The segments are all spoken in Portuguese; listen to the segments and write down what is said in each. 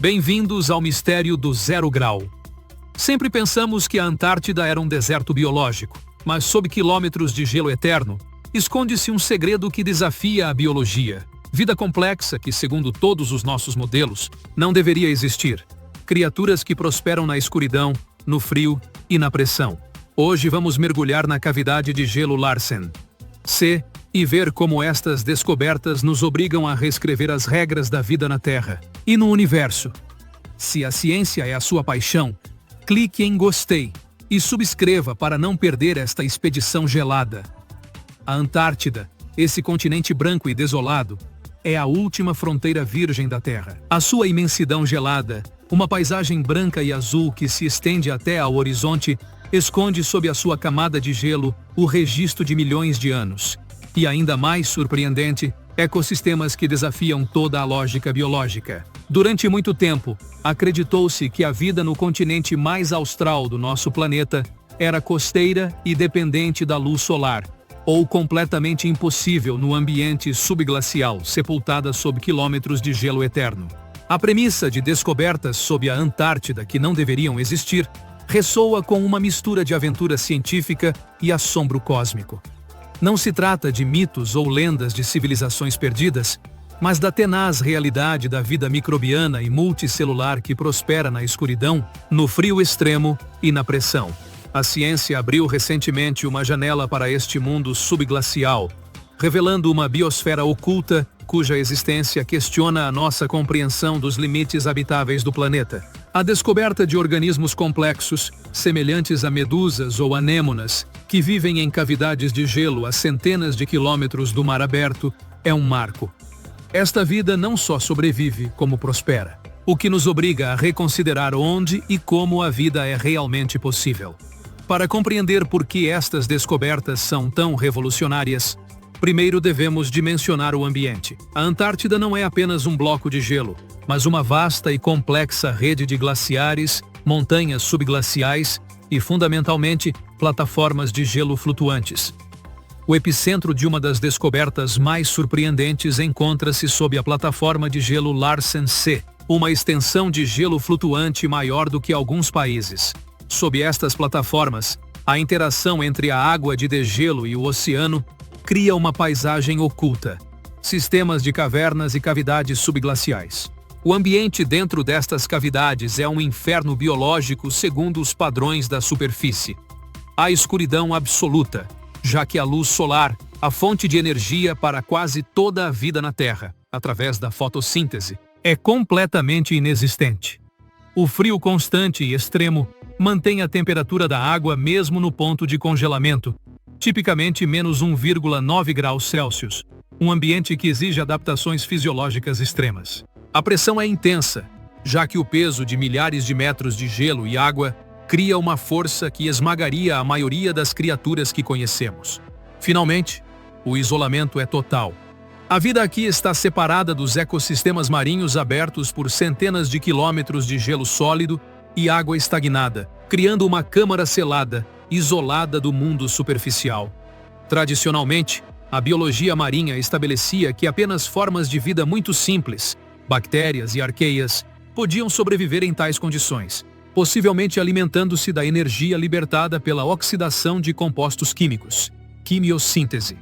Bem-vindos ao mistério do zero grau. Sempre pensamos que a Antártida era um deserto biológico, mas sob quilômetros de gelo eterno, esconde-se um segredo que desafia a biologia. Vida complexa que, segundo todos os nossos modelos, não deveria existir. Criaturas que prosperam na escuridão, no frio e na pressão. Hoje vamos mergulhar na cavidade de gelo Larsen C e ver como estas descobertas nos obrigam a reescrever as regras da vida na Terra e no universo. Se a ciência é a sua paixão, clique em gostei e subscreva para não perder esta expedição gelada. A Antártida, esse continente branco e desolado, é a última fronteira virgem da Terra. A sua imensidão gelada, uma paisagem branca e azul que se estende até ao horizonte, esconde sob a sua camada de gelo o registro de milhões de anos. E ainda mais surpreendente, ecossistemas que desafiam toda a lógica biológica. Durante muito tempo, acreditou-se que a vida no continente mais austral do nosso planeta era costeira e dependente da luz solar, ou completamente impossível no ambiente subglacial, sepultada sob quilômetros de gelo eterno. A premissa de descobertas sob a Antártida que não deveriam existir ressoa com uma mistura de aventura científica e assombro cósmico. Não se trata de mitos ou lendas de civilizações perdidas, mas da tenaz realidade da vida microbiana e multicelular que prospera na escuridão, no frio extremo e na pressão. A ciência abriu recentemente uma janela para este mundo subglacial, revelando uma biosfera oculta cuja existência questiona a nossa compreensão dos limites habitáveis do planeta. A descoberta de organismos complexos, semelhantes a medusas ou anêmonas, que vivem em cavidades de gelo a centenas de quilômetros do mar aberto, é um marco. Esta vida não só sobrevive, como prospera, o que nos obriga a reconsiderar onde e como a vida é realmente possível. Para compreender por que estas descobertas são tão revolucionárias, primeiro devemos dimensionar o ambiente. A Antártida não é apenas um bloco de gelo, mas uma vasta e complexa rede de glaciares, montanhas subglaciais e, fundamentalmente, plataformas de gelo flutuantes. O epicentro de uma das descobertas mais surpreendentes encontra-se sob a plataforma de gelo Larsen C, uma extensão de gelo flutuante maior do que alguns países. Sob estas plataformas, a interação entre a água de degelo e o oceano cria uma paisagem oculta, sistemas de cavernas e cavidades subglaciais. O ambiente dentro destas cavidades é um inferno biológico segundo os padrões da superfície. Há escuridão absoluta, já que a luz solar, a fonte de energia para quase toda a vida na Terra, através da fotossíntese, é completamente inexistente. O frio constante e extremo mantém a temperatura da água mesmo no ponto de congelamento, tipicamente menos 1,9 graus Celsius, um ambiente que exige adaptações fisiológicas extremas. A pressão é intensa, já que o peso de milhares de metros de gelo e água cria uma força que esmagaria a maioria das criaturas que conhecemos. Finalmente, o isolamento é total. A vida aqui está separada dos ecossistemas marinhos abertos por centenas de quilômetros de gelo sólido e água estagnada, criando uma câmara selada, isolada do mundo superficial. Tradicionalmente, a biologia marinha estabelecia que apenas formas de vida muito simples, bactérias e arqueias, podiam sobreviver em tais condições, possivelmente alimentando-se da energia libertada pela oxidação de compostos químicos, quimiossíntese.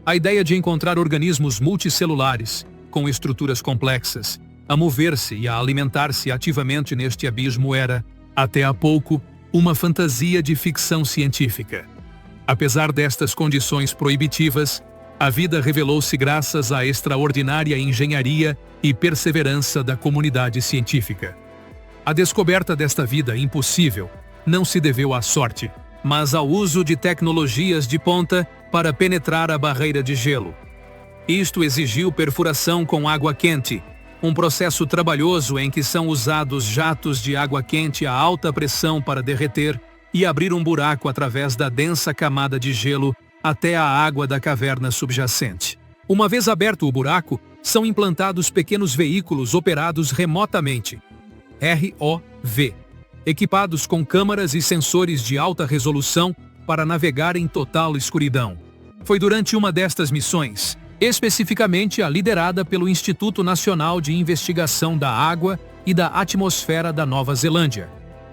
A ideia de encontrar organismos multicelulares, com estruturas complexas, a mover-se e a alimentar-se ativamente neste abismo era, até há pouco, uma fantasia de ficção científica. Apesar destas condições proibitivas, a vida revelou-se graças à extraordinária engenharia e perseverança da comunidade científica. A descoberta desta vida impossível não se deveu à sorte, mas ao uso de tecnologias de ponta para penetrar a barreira de gelo. Isto exigiu perfuração com água quente, um processo trabalhoso em que são usados jatos de água quente a alta pressão para derreter e abrir um buraco através da densa camada de gelo até a água da caverna subjacente. Uma vez aberto o buraco, são implantados pequenos veículos operados remotamente, ROV, equipados com câmaras e sensores de alta resolução para navegar em total escuridão. Foi durante uma destas missões, especificamente a liderada pelo Instituto Nacional de Investigação da Água e da atmosfera da Nova Zelândia,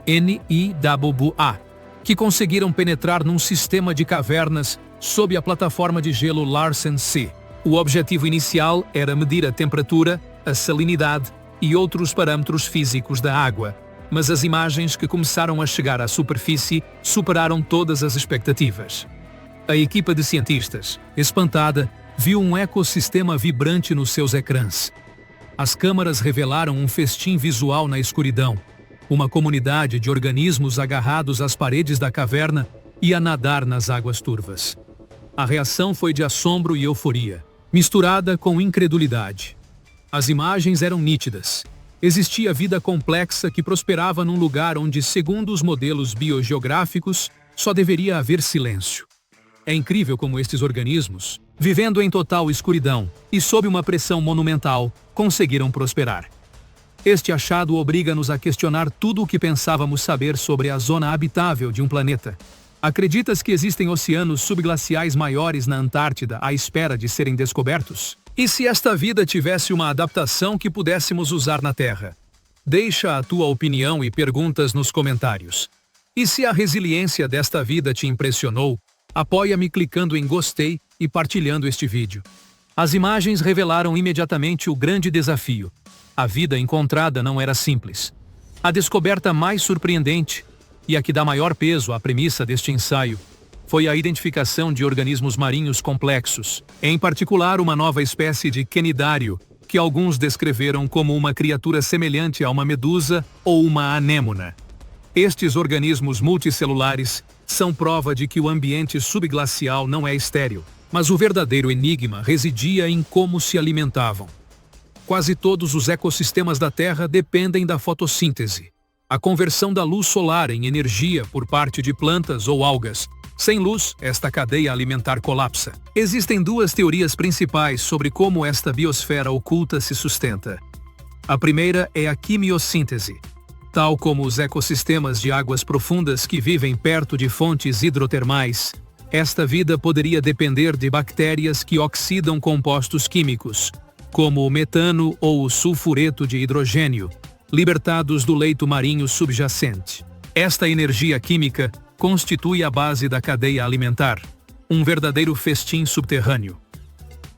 NIWA, que conseguiram penetrar num sistema de cavernas sob a plataforma de gelo Larsen C. O objetivo inicial era medir a temperatura, a salinidade e outros parâmetros físicos da água, mas as imagens que começaram a chegar à superfície superaram todas as expectativas. A equipa de cientistas, espantada, viu um ecossistema vibrante nos seus ecrãs. As câmaras revelaram um festim visual na escuridão, uma comunidade de organismos agarrados às paredes da caverna e a nadar nas águas turvas. A reação foi de assombro e euforia, misturada com incredulidade. As imagens eram nítidas. Existia vida complexa que prosperava num lugar onde, segundo os modelos biogeográficos, só deveria haver silêncio. É incrível como estes organismos, vivendo em total escuridão e sob uma pressão monumental, conseguiram prosperar. Este achado obriga-nos a questionar tudo o que pensávamos saber sobre a zona habitável de um planeta. Acreditas que existem oceanos subglaciais maiores na Antártida à espera de serem descobertos? E se esta vida tivesse uma adaptação que pudéssemos usar na Terra? Deixa a tua opinião e perguntas nos comentários. E se a resiliência desta vida te impressionou, apoia-me clicando em gostei e partilhando este vídeo. As imagens revelaram imediatamente o grande desafio. A vida encontrada não era simples. A descoberta mais surpreendente, e a que dá maior peso à premissa deste ensaio, foi a identificação de organismos marinhos complexos, em particular uma nova espécie de quenidário, que alguns descreveram como uma criatura semelhante a uma medusa ou uma anêmona. Estes organismos multicelulares são prova de que o ambiente subglacial não é estéril, mas o verdadeiro enigma residia em como se alimentavam. Quase todos os ecossistemas da Terra dependem da fotossíntese, a conversão da luz solar em energia por parte de plantas ou algas. Sem luz, esta cadeia alimentar colapsa. Existem duas teorias principais sobre como esta biosfera oculta se sustenta. A primeira é a quimiossíntese. Tal como os ecossistemas de águas profundas que vivem perto de fontes hidrotermais, esta vida poderia depender de bactérias que oxidam compostos químicos, como o metano ou o sulfureto de hidrogênio, libertados do leito marinho subjacente. Esta energia química constitui a base da cadeia alimentar, um verdadeiro festim subterrâneo.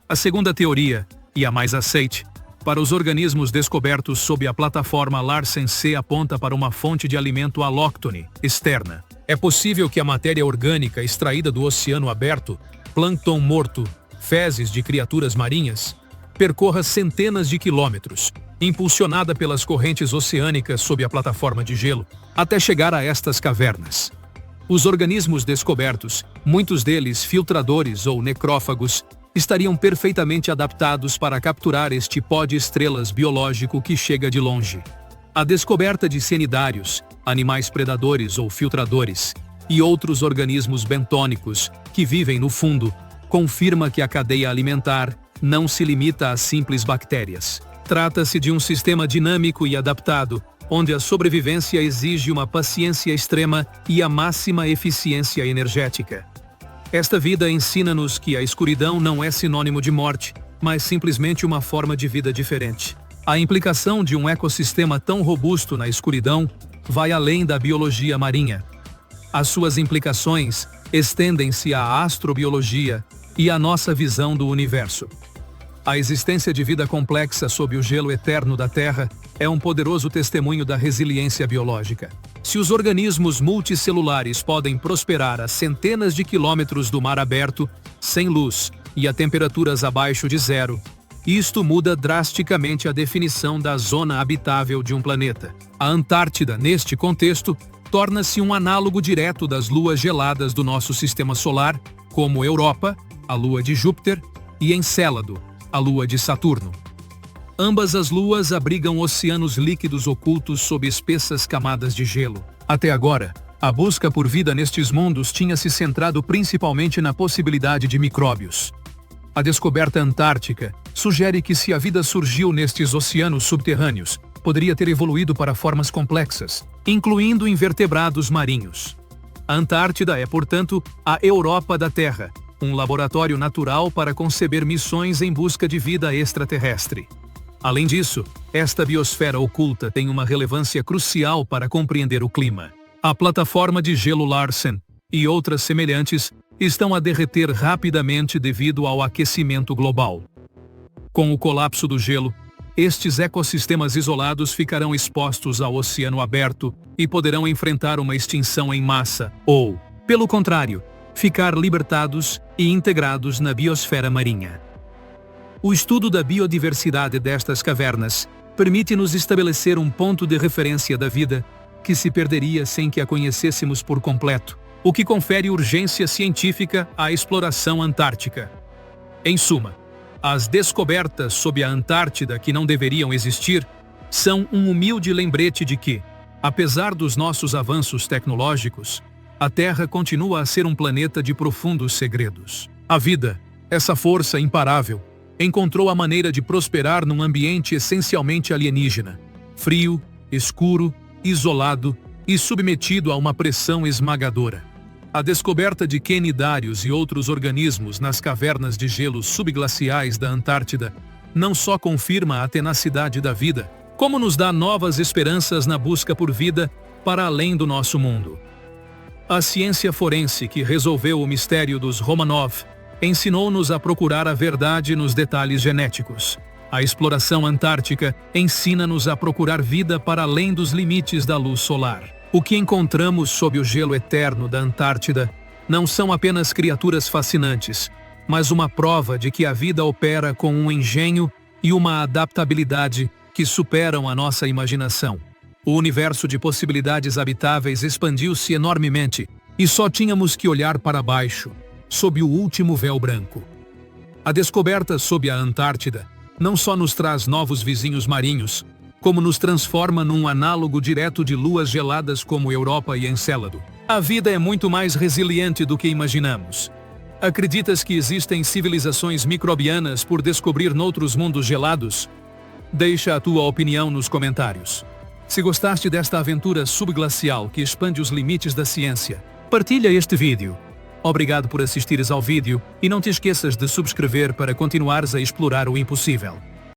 A segunda teoria, e a mais aceite, para os organismos descobertos sob a plataforma Larsen C aponta para uma fonte de alimento alóctone, externa. É possível que a matéria orgânica extraída do oceano aberto, plâncton morto, fezes de criaturas marinhas, percorra centenas de quilômetros, impulsionada pelas correntes oceânicas sob a plataforma de gelo, até chegar a estas cavernas. Os organismos descobertos, muitos deles filtradores ou necrófagos, estariam perfeitamente adaptados para capturar este pó de estrelas biológico que chega de longe. A descoberta de cianidários, animais predadores ou filtradores, e outros organismos bentônicos, que vivem no fundo, confirma que a cadeia alimentar não se limita a simples bactérias. Trata-se de um sistema dinâmico e adaptado, onde a sobrevivência exige uma paciência extrema e a máxima eficiência energética. Esta vida ensina-nos que a escuridão não é sinônimo de morte, mas simplesmente uma forma de vida diferente. A implicação de um ecossistema tão robusto na escuridão vai além da biologia marinha. As suas implicações estendem-se à astrobiologia e à nossa visão do universo. A existência de vida complexa sob o gelo eterno da Terra é um poderoso testemunho da resiliência biológica. Se os organismos multicelulares podem prosperar a centenas de quilômetros do mar aberto, sem luz e a temperaturas abaixo de zero, isto muda drasticamente a definição da zona habitável de um planeta. A Antártida, neste contexto, torna-se um análogo direto das luas geladas do nosso sistema solar, como Europa, a lua de Júpiter, e Encélado, a lua de Saturno. Ambas as luas abrigam oceanos líquidos ocultos sob espessas camadas de gelo. Até agora, a busca por vida nestes mundos tinha se centrado principalmente na possibilidade de micróbios. A descoberta antártica sugere que se a vida surgiu nestes oceanos subterrâneos, poderia ter evoluído para formas complexas, incluindo invertebrados marinhos. A Antártida é, portanto, a Europa da Terra, um laboratório natural para conceber missões em busca de vida extraterrestre. Além disso, esta biosfera oculta tem uma relevância crucial para compreender o clima. A plataforma de gelo Larsen e outras semelhantes estão a derreter rapidamente devido ao aquecimento global. Com o colapso do gelo, estes ecossistemas isolados ficarão expostos ao oceano aberto e poderão enfrentar uma extinção em massa, ou, pelo contrário, ficar libertados e integrados na biosfera marinha. O estudo da biodiversidade destas cavernas permite-nos estabelecer um ponto de referência da vida que se perderia sem que a conhecêssemos por completo, o que confere urgência científica à exploração antártica. Em suma, as descobertas sob a Antártida que não deveriam existir são um humilde lembrete de que, apesar dos nossos avanços tecnológicos, a Terra continua a ser um planeta de profundos segredos. A vida, essa força imparável, encontrou a maneira de prosperar num ambiente essencialmente alienígena, frio, escuro, isolado e submetido a uma pressão esmagadora. A descoberta de quenidários e outros organismos nas cavernas de gelo subglaciais da Antártida não só confirma a tenacidade da vida, como nos dá novas esperanças na busca por vida para além do nosso mundo. A ciência forense que resolveu o mistério dos Romanov ensinou-nos a procurar a verdade nos detalhes genéticos. A exploração antártica ensina-nos a procurar vida para além dos limites da luz solar. O que encontramos sob o gelo eterno da Antártida não são apenas criaturas fascinantes, mas uma prova de que a vida opera com um engenho e uma adaptabilidade que superam a nossa imaginação. O universo de possibilidades habitáveis expandiu-se enormemente e só tínhamos que olhar para baixo, sob o último véu branco. A descoberta sob a Antártida não só nos traz novos vizinhos marinhos, como nos transforma num análogo direto de luas geladas como Europa e Encélado. A vida é muito mais resiliente do que imaginamos. Acreditas que existem civilizações microbianas por descobrir noutros mundos gelados? Deixa a tua opinião nos comentários. Se gostaste desta aventura subglacial que expande os limites da ciência, partilha este vídeo. Obrigado por assistires ao vídeo e não te esqueças de subscrever para continuares a explorar o impossível.